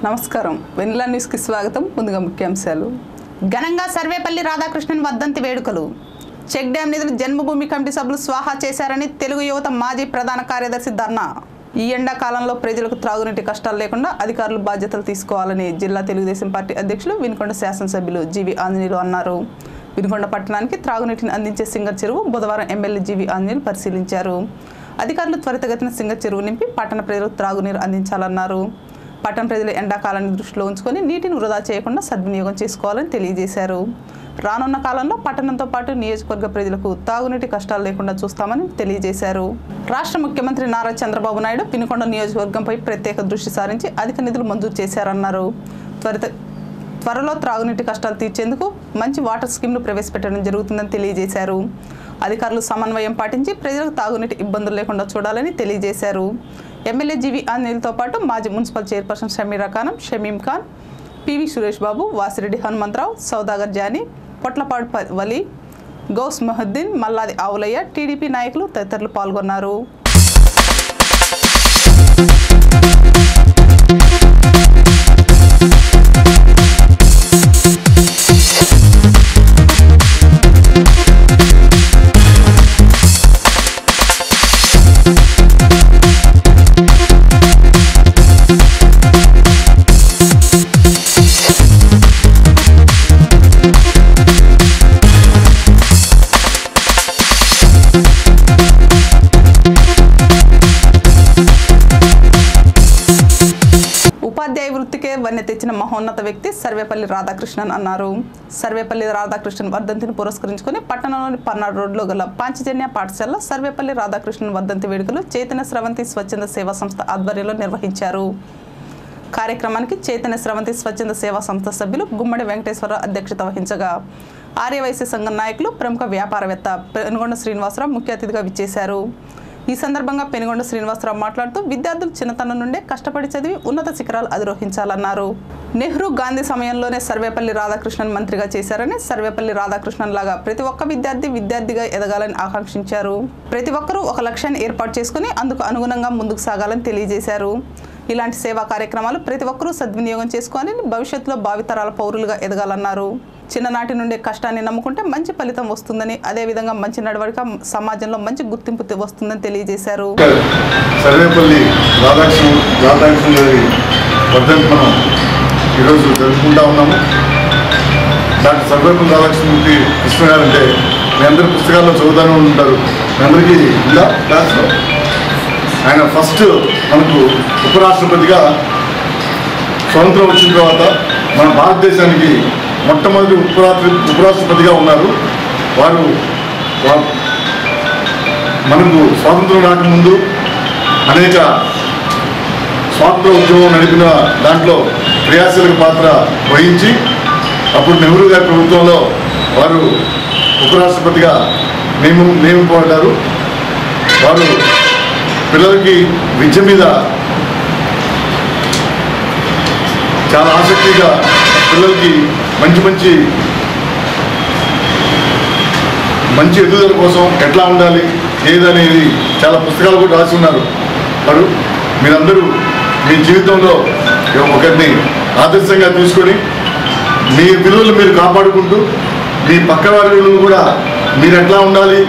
నమస్కారం వెన్నెల న్యూస్ కి స్వాగతం. ముందుగా ముఖ్యాంశాలు. ఘనంగా సర్వేపల్లి రాధాకృష్ణన్ వర్ధంతి వేడుకలు. చెక్ డ్యాం నిధులు జన్మభూమి కమిటీ సభ్యులు స్వాహా చేశారని తెలుగు యువత మాజీ ప్రధాన కార్యదర్శి ధర్నా. ఈ ఎండాకాలంలో ప్రజలకు త్రాగునీటి కష్టాలు లేకుండా అధికారులు బాధ్యతలు తీసుకోవాలని జిల్లా తెలుగుదేశం పార్టీ అధ్యక్షులు వినుకొండ శాసనసభ్యులు జీవి ఆంజనేయులు అన్నారు. వినుకొండ పట్టణానికి త్రాగునీటిని అందించే సింగర్ చెరువు బుధవారం ఎమ్మెల్యే జీవి ఆంజనేయులు పరిశీలించారు. అధికారులు త్వరితగతిన సింగర్ చెరువు నింపి పట్టణ ప్రజలకు త్రాగునీరు అందించాలన్నారు. పట్టణ ప్రజలు ఎండాకాలాన్ని దృష్టిలో ఉంచుకొని నీటిని వృధా చేయకుండా సద్వినియోగం చేసుకోవాలని తెలియజేశారు. రానున్న కాలంలో పట్టణంతో పాటు నియోజకవర్గ ప్రజలకు తాగునీటి కష్టాలు లేకుండా చూస్తామని తెలియజేశారు. రాష్ట్ర ముఖ్యమంత్రి నారా చంద్రబాబు నాయుడు వినుకొండ నియోజకవర్గంపై ప్రత్యేక దృష్టి సారించి అధిక నిధులు మంజూరు చేశారన్నారు. త్వరలో త్రాగునీటి కష్టాలు తీర్చేందుకు మంచి వాటర్ స్కీమ్ను ప్రవేశపెట్టడం జరుగుతుందని తెలియజేశారు. అధికారులు సమన్వయం పాటించి ప్రజలకు తాగునీటి ఇబ్బందులు లేకుండా చూడాలని తెలియజేశారు. ఎమ్మెల్యే జీవి ఆంజనేయులతో పాటు మాజీ municipal chairperson Shamira Khanam, Shamim Khan, P V Suresh Babu, Vasireddy Hanumantharao, Saudagar Jani, Potlapadu Vali, Ghouse Mohiddin, Malladi Avulaiah, TDP నాయకులు తదితరులు పాల్గొన్నారు. ఉపాధ్యాయ వృత్తికే వన్నె తెచ్చిన మహోన్నత వ్యక్తి సర్వేపల్లి రాధాకృష్ణన్ అన్నారు. సర్వేపల్లి రాధాకృష్ణన్ వర్ధంతిని పురస్కరించుకుని పట్టణంలోని పర్నాడు రోడ్లో గల పాంచజన్య పాఠశాలలో సర్వేపల్లి రాధాకృష్ణన్ వర్ధంతి వేడుకలు చైతన్య స్రవంతి స్వచ్ఛంద సేవా సంస్థ ఆధ్వర్యంలో నిర్వహించారు. కార్యక్రమానికి చైతన్య స్రవంతి స్వచ్ఛంద సేవా సంస్థ సభ్యులు గుమ్మడి వెంకటేశ్వరరావు అధ్యక్షత వహించగా ఆర్యవైశ్య సంఘం నాయకులు ప్రముఖ వ్యాపారవేత్త పెనుగొండ శ్రీనివాసరావు ముఖ్య అతిథిగా విచ్చేశారు. ఈ సందర్భంగా పెనుగొండ శ్రీనివాసరావు మాట్లాడుతూ విద్యార్థులు చిన్నతనం నుండే కష్టపడి చదివి ఉన్నత శిఖరాలు అధిరోహించాలన్నారు. నెహ్రూ గాంధీ సమయంలోనే సర్వేపల్లి రాధాకృష్ణన్ మంత్రిగా చేశారని, సర్వేపల్లి రాధాకృష్ణన్ లాగా ప్రతి ఒక్క విద్యార్థిగా ఎదగాలని ఆకాంక్షించారు. ప్రతి ఒక్కరూ ఒక లక్ష్యాన్ని ఏర్పాటు చేసుకుని అందుకు అనుగుణంగా ముందుకు సాగాలని తెలియజేశారు. ఇలాంటి సేవా కార్యక్రమాలు ప్రతి ఒక్కరూ సద్వినియోగం చేసుకోవాలని, భవిష్యత్తులో భావితరాల పౌరులుగా ఎదగాలన్నారు. చిన్ననాటి నుండే కష్టాన్ని నమ్ముకుంటే మంచి ఫలితం వస్తుందని, అదేవిధంగా మంచి నడవడిక సమాజంలో మంచి గుర్తింపు వస్తుందని తెలియజేశారు. సర్వేపల్లి రాధాకృష్ణ గారి వర్ధంతి మనం ఈరోజు జరుపుకుంటా ఉన్నాము. డాక్టర్ సర్వేపల్లి రాధాకృష్ణమూర్తి కృష్ణ గారు అంటే మీ అందరి పుస్తకాల్లో చదువుతూనే ఉంటారు. మీ అందరికీ ఇలా క్లాస్లో ఆయన ఫస్ట్ మనకు ఉపరాష్ట్రపతిగా స్వతంత్రం వచ్చిన తర్వాత మన భారతదేశానికి మొట్టమొదటి ఉపరాష్ట్రపతిగా ఉన్నారు. వారు మనకు స్వాతంత్రం రాకముందు అనేక స్వాతంత్ర ఉద్యమం నడిపిన దాంట్లో క్రియాశీలక పాత్ర వహించి అప్పుడు నెహ్రూ గారి ప్రభుత్వంలో వారు ఉపరాష్ట్రపతిగా నియమింపబడ్డారు. వారు పిల్లలకి విద్య మీద చాలా ఆసక్తిగా పిల్లలకి మంచి ఎదుగుదల కోసం ఎట్లా ఉండాలి ఏదనేది చాలా పుస్తకాలు కూడా రాసి ఉన్నారు. వారు మీరందరూ మీ జీవితంలో ఒకరిని ఆదర్శంగా తీసుకొని మీ విలువలు మీరు కాపాడుకుంటూ మీ పక్క వారి విలువలు కూడా మీరు ఎట్లా ఉండాలి,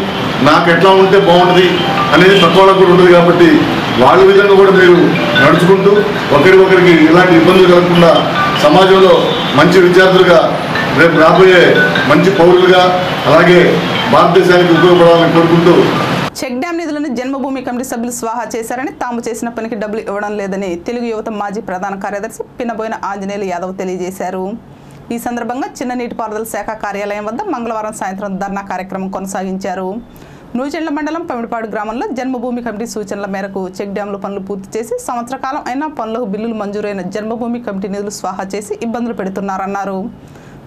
నాకు ఎట్లా ఉంటే బాగుంటుంది అనేది పక్క వాళ్ళకు కూడా ఉంటుంది. కాబట్టి వాళ్ళ విధంగా కూడా మీరు నడుచుకుంటూ ఒకరికి ఇలాంటి ఇబ్బందులు కలగకుండా సమాజంలో మంచి విద్యార్థులుగా రేపు రాబోయే మంచి పౌరులుగా అలాగే భారతదేశానికి ఉపయోగపడాలని కోరుకుంటూ చెక్ డ్యాం నిధులను జన్మభూమి కమిటీ సభ్యులు స్వాహా చేశారని, తాము చేసిన పనికి డబ్బులు ఇవ్వడం లేదని తెలుగు యువత మాజీ ప్రధాన కార్యదర్శి పినబోయిన ఆంజనేయులు యాదవ్ తెలియజేశారు. ఈ సందర్భంగా చిన్న నీటిపారుదల శాఖ కార్యాలయం వద్ద మంగళవారం సాయంత్రం ధర్నా కార్యక్రమం కొనసాగించారు. నూజెండ్ల మండలం పమిడిపాడు గ్రామంలో జన్మభూమి కమిటీ సూచనల మేరకు చెక్ డ్యాంల పనులు పూర్తి చేసి సంవత్సర కాలం అయినా పనులకు బిల్లులు మంజూరైన జన్మభూమి కమిటీ నిధులు స్వాహా చేసి ఇబ్బందులు పెడుతున్నారన్నారు.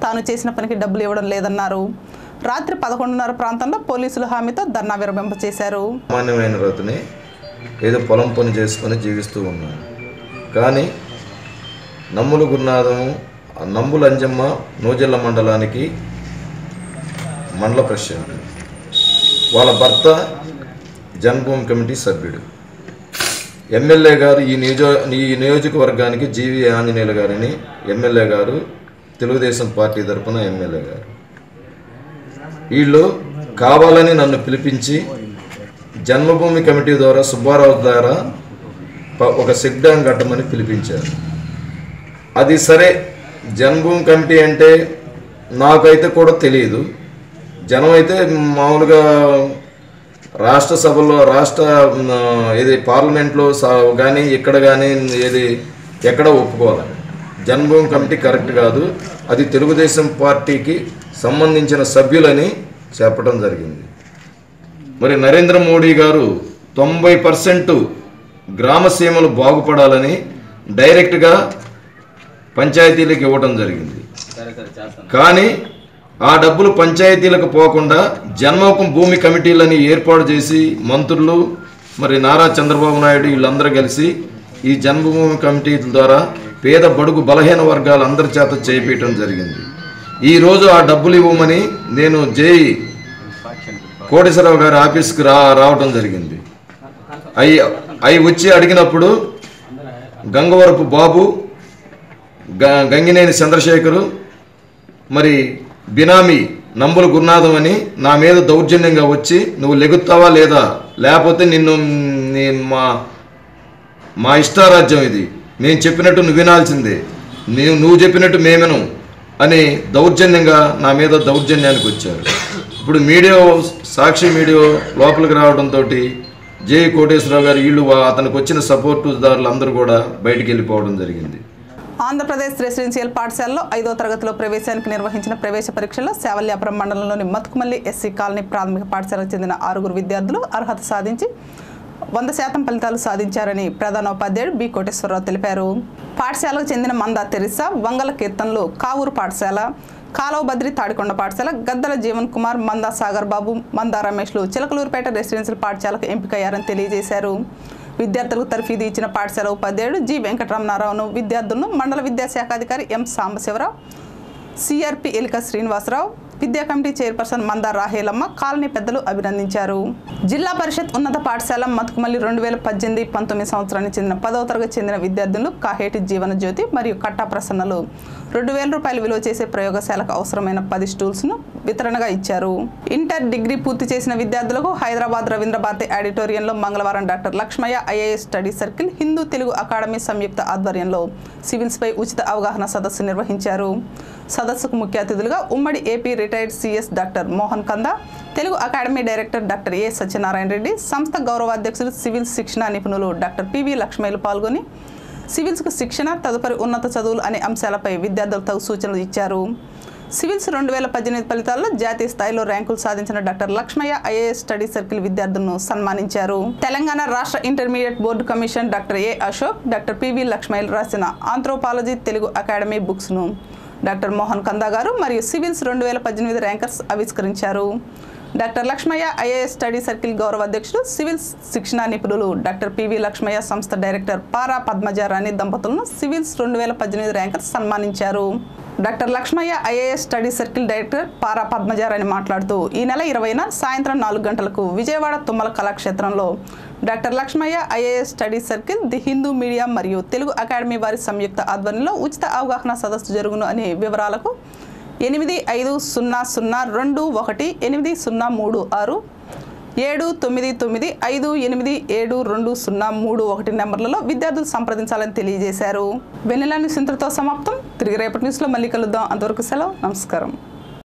తాను చేసిన పనికి డబ్బులు ఇవ్వడం లేదన్నారు. రాత్రి 11:30 ప్రాంతంలో పోలీసుల హామీతో ధర్నా విరమింపచేశారు. సామాన్యమైన రైతుని ఏదో పొలం పని చేసుకొని జీవిస్తూ ఉన్నాను. కానీ నమ్ములు గురునాథము నంబుల అంజమ్మ నూజెల్ల మండలానికి మండల ప్రెసిడెంట్, వాళ్ళ భర్త జన్మభూమి కమిటీ సభ్యుడు. ఎమ్మెల్యే గారు ఈ నియోజకవర్గానికి జీవి ఆంజనేయులు గారిని ఎమ్మెల్యే గారు, తెలుగుదేశం పార్టీ తరఫున ఎమ్మెల్యే గారు వీళ్ళు కావాలని నన్ను పిలిపించి జన్మభూమి కమిటీ ద్వారా సుబ్బారావు ద్వారా ఒక చెక్ డ్యామ్ కట్టమని పిలిపించారు. అది సరే, జన్మభూమి కమిటీ అంటే నాకైతే కూడా తెలియదు. జనం అయితే మామూలుగా రాష్ట్ర సభలో ఏది పార్లమెంట్లో కానీ ఇక్కడ కానీ ఎక్కడ ఒప్పుకోవాలి. జన్మభూమి కమిటీ కరెక్ట్ కాదు, అది తెలుగుదేశం పార్టీకి సంబంధించిన సభ్యులని చెప్పడం జరిగింది. మరి నరేంద్ర మోడీ గారు 90% గ్రామ సీమలు బాగుపడాలని డైరెక్ట్గా పంచాయతీలకు ఇవ్వడం జరిగింది. కానీ ఆ డబ్బులు పంచాయతీలకు పోకుండా జన్మభూమి కమిటీలని ఏర్పాటు చేసి మంత్రులు మరి నారా చంద్రబాబు నాయుడు వీళ్ళందరూ కలిసి ఈ జన్మభూమి కమిటీల ద్వారా పేద బడుగు బలహీన వర్గాలు అందరి చేత చేయించడం జరిగింది. ఈరోజు ఆ డబ్బులు ఇవ్వమని నేను కోటేశ్వరరావు గారి ఆఫీస్కి రావడం జరిగింది. అవి వచ్చి అడిగినప్పుడు గంగవరపు బాబు, గంగినేని చంద్రశేఖరు, మరి బినామీ నంబుల గురునాథం అని నా మీద దౌర్జన్యంగా వచ్చి నువ్వు లెగుతావా లేదా, లేకపోతే నిన్ను మా ఇష్టారాజ్యం ఇది, మేము చెప్పినట్టు నువ్వు వినాల్సిందే, నువ్వు చెప్పినట్టు మేమెను అని దౌర్జన్యంగా నా మీద దౌర్జన్యానికి వచ్చారు. ఇప్పుడు సాక్షి మీడియా లోపలికి రావడంతో కోటేశ్వరరావు గారు వీళ్ళు అతనికి వచ్చిన సపోర్టుదారులు అందరూ కూడా బయటికి వెళ్ళిపోవడం జరిగింది. ఆంధ్రప్రదేశ్ రెసిడెన్షియల్ పాఠశాలలో 5వ తరగతిలో ప్రవేశానికి నిర్వహించిన ప్రవేశ పరీక్షలో శావల్యాపురం మండలంలోని మతుకుమల్లి ఎస్సీ కాలనీ ప్రాథమిక పాఠశాలకు చెందిన 6 విద్యార్థులు అర్హత సాధించి 100% ఫలితాలు సాధించారని ప్రధానోపాధ్యాయుడు బి కోటేశ్వరరావు తెలిపారు. పాఠశాలకు చెందిన మందా తెరిసా, వంగల కీర్తనలు కావూరు పాఠశాల, కాలువ బద్రి తాడికొండ పాఠశాల, గద్దల జీవన్ కుమార్, మందా సాగర్ బాబు, మందా రమేష్లు చిలకలూరుపేట రెసిడెన్షియల్ పాఠశాలకు ఎంపికయ్యారని తెలియజేశారు. విద్యార్థులకు తర్ఫీదు ఇచ్చిన పాఠశాల ఉపాధ్యాయుడు జి వెంకటరమణారావును, విద్యార్థులను మండల విద్యాశాఖాధికారి ఎం సాంబశివరావు, సిఆర్పి ఎలిక శ్రీనివాసరావు, విద్యా కమిటీ చైర్పర్సన్ మందా రాహేలమ్మ, కాలనీ పెద్దలు అభినందించారు. జిల్లా పరిషత్ ఉన్నత పాఠశాల మతుకుమల్లి 2018-19 సంవత్సరానికి చెందిన 10వ తరగతి చెందిన విద్యార్థులు కాహేటి జీవన జ్యోతి మరియు కట్టా ప్రసన్నలు 2000 రూపాయలు విలువ చేసే ప్రయోగశాలకు అవసరమైన 10 స్టూల్స్ను వితరణగా ఇచ్చారు. ఇంటర్, డిగ్రీ పూర్తి చేసిన విద్యార్థులకు హైదరాబాద్ రవీంద్ర భారతి ఆడిటోరియంలో మంగళవారం doctor Lakshmaiah IAS study circle, Hindu Telugu academy సంయుక్త ఆధ్వర్యంలో సివిల్స్పై ఉచిత అవగాహన సదస్సు నిర్వహించారు. సదస్సుకు ముఖ్య అతిథులుగా ఉమ్మడి AP retired CS doctor Mohan కందా, తెలుగు అకాడమీ డైరెక్టర్ డాక్టర్ ఏ సత్యనారాయణ రెడ్డి, సంస్థ గౌరవాధ్యక్షులు సివిల్స్ శిక్షణ నిపుణులు డాక్టర్ పివి లక్ష్మయ్యలు పాల్గొని సివిల్స్కు శిక్షణ, తదుపరి ఉన్నత చదువులు అనే అంశాలపై విద్యార్థులకు తగు సూచనలు ఇచ్చారు. సివిల్స్ 2018 ఫలితాల్లో జాతీయ స్థాయిలో ర్యాంకులు సాధించిన doctor Lakshmaiah IAS study circle విద్యార్థులను సన్మానించారు. తెలంగాణ రాష్ట్ర intermediate board commission doctor A Ashok, doctor PV లక్ష్మయ్యలు రాసిన ఆంథ్రోపాలజీ తెలుగు అకాడమీ బుక్స్ను డాక్టర్ మోహన్ కందా గారు మరియు సివిల్స్ 2018 ర్యాంకర్స్ ఆవిష్కరించారు. Doctor Lakshmaiah IAS study circle గౌరవ అధ్యక్షుడు, సివిల్స్ శిక్షణ నిపుణులు డాక్టర్ పివి లక్ష్మయ్య సంస్థ డైరెక్టర్ పారా పద్మజారాణి దంపతులను సివిల్స్ 2018 ర్యాంకర్స్ సన్మానించారు. Doctor Lakshmaiah IAS study circle director Para Padmajarani మాట్లాడుతూ ఈ నెల 20న సాయంత్రం 4 గంటలకు విజయవాడ తుమ్మల కళాక్షేత్రంలో doctor Lakshmaiah IAS study circle, the Hindu media మరియు తెలుగు అకాడమీ వారి సంయుక్త ఆధ్వర్యంలో ఉచిత అవగాహన సదస్సు జరుగును అనే వివరాలకు 8502218036 79958872031 నెంబర్లలో విద్యార్థులు సంప్రదించాలని తెలియజేశారు. వెన్నెల న్యూస్ ఇంతటితో సమాప్తం. తిరిగి రేపటి న్యూస్లో మళ్ళీ కలుద్దాం. అంతవరకు సెలవు. నమస్కారం.